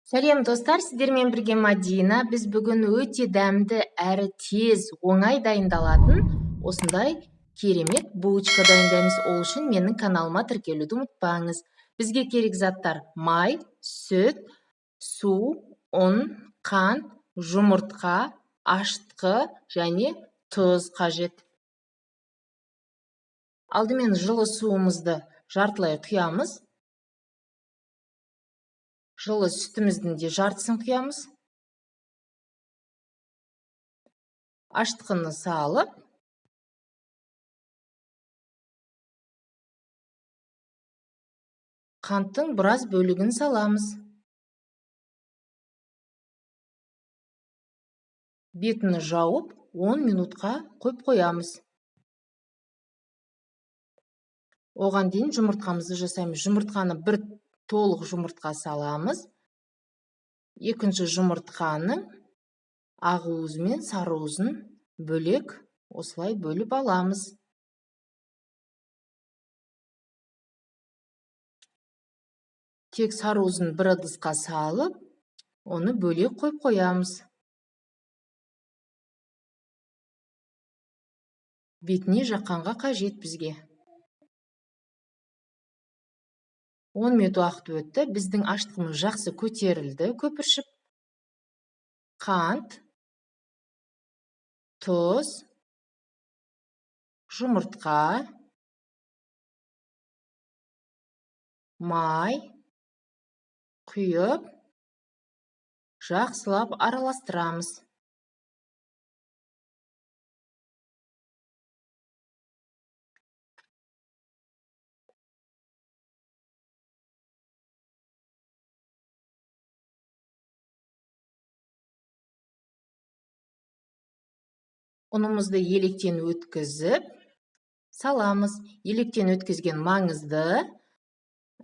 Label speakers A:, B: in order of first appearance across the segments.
A: Сәлем достар, сіздермен бірге Мадина. Біз бүгін өте дәмді әрі тез, оңай дайындалатын осындай керемет булочка дайындаймыз. Ол үшін менің каналыма тіркелуді ұмытпаңыз. Бізге керек заттар: май, сүт, су, ұн, қант, жұмыртқа, ашытқы және тұз қажет. Алдымен жылы суымызды жартылай құямыз. Жылы сүтіміздің де жартысын құямыз. Ашытқыны салып, қанттың біраз бөлігін саламыз. Бетін жауып, 10 минутқа қойып қоямыз. Оған дейін жұмыртқамызды жасаймыз. Жұмыртқаны бір толық жұмыртқа саламыз. Екінші жұмыртқаның ақ уызы мен сары уызын бөлек осылай бөліп аламыз. Тек сары уызын бір ыдысқа салып, оны бөлек қойып қоямыз. Бетіне жаққанға қажет бізге. 10 минут уақыт өтті. Біздің ашытқымыз жақсы көтерілді, көпіршіп. Қант, тұз, жұмыртқа, май құйып, жақсылап араластырамыз. Ұнымызды електен өткізіп саламыз. Електен өткізген маңызды.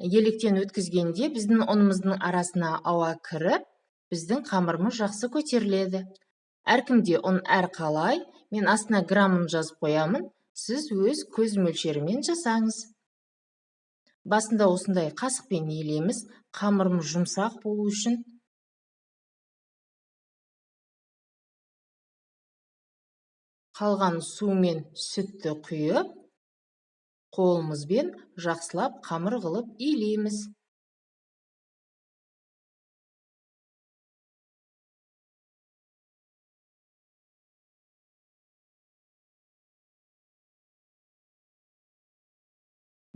A: Електен өткізгенде біздің ұнымыздың арасына ауа кіріп, біздің қамырымыз жақсы көтеріледі. Әркімде ұн әрқалай. Мен астына граммын жазып қоямын. Сіз өз көз мөлшерімен жасаңыз. Басында осындай қасықпен иілеміз, қамырымыз жұмсақ болу үшін. Қалған су мен сүтті құйып, қолымызбен жақсылап қамыр қылып иілейміз.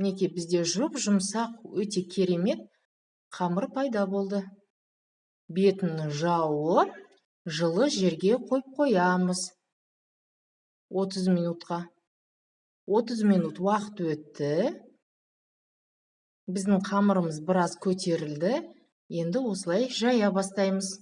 A: Мінекей, бізде жұмсақ, өте керемет қамыр пайда болды. Бетін жауып, жылы жерге қойып қоямыз. 30 минутқа. 30 минут уақыт өтті. Біздің қамырымыз біраз көтерілді. Енді осылай жая бастаймыз.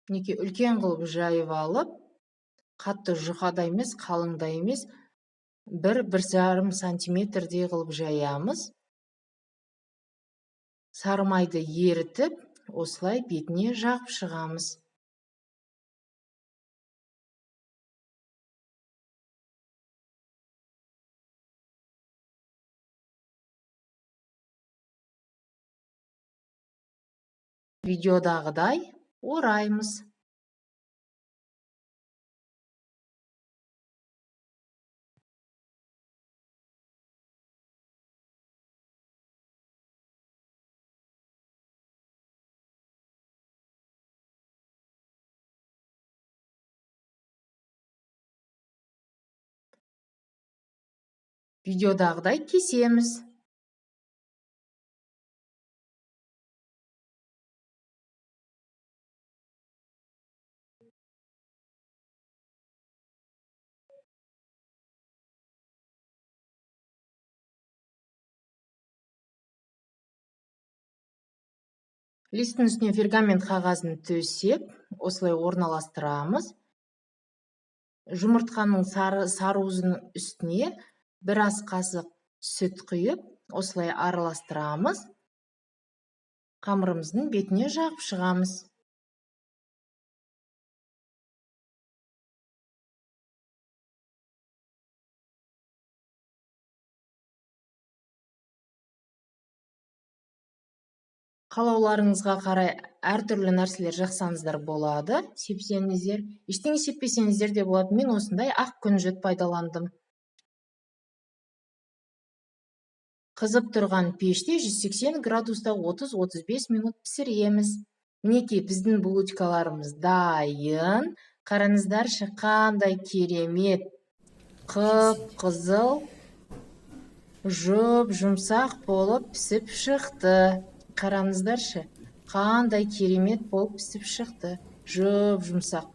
A: Неке үлкен қылып жайып алып, қатты жұқада емес, қалыңда емес, 1-1,5 сантиметрдей қылып жаямыз. Сары майды ерітіп, осылай бетіне жағып шығамыз. Видеодағыдай ораймыз. Видеодағыдай кесеміз. Листтің үстіне пергамент қағазын төсеп, осылай орналастырамыз. Жұмыртқаның сарыуызының үстіне бір ас қасық сүт құйып, осылай араластырамыз. Қамырымыздың бетіне жағып шығамыз. Қалауларыңызға қарай әртүрлі нәрселер жақсаңыздар болады. Сепсеңіздер, ештеңе сеппесеңіздер де болады. Мен осындай ақ күнжіт пайдаландым. Қызып тұрған пеште 180 градуста 30-35 минут пісіреміз. Мінекей, біздің булочкаларымыз дайын. Қараңыздаршы, қандай керемет, қып-қызыл, жұмсақ болып пісіп шықты. Қараңыздаршы, қандай керемет болып пісіп шықты, жұмсақ.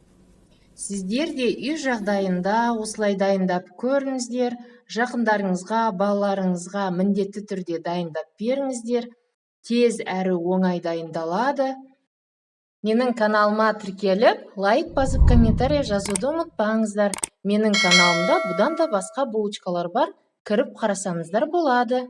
A: Сіздер де үй жағдайында осылай дайындап көріңіздер. Жақындарыңызға, балаларыңызға міндетті түрде дайындап беріңіздер. Тез әрі оңай дайындалады. Менің каналыма тіркеліп, лайк басып, комментарий жазуды ұмытпаңыздар. Менің каналымда бұдан да басқа булочкалар бар, кіріп қарасаңыздар болады.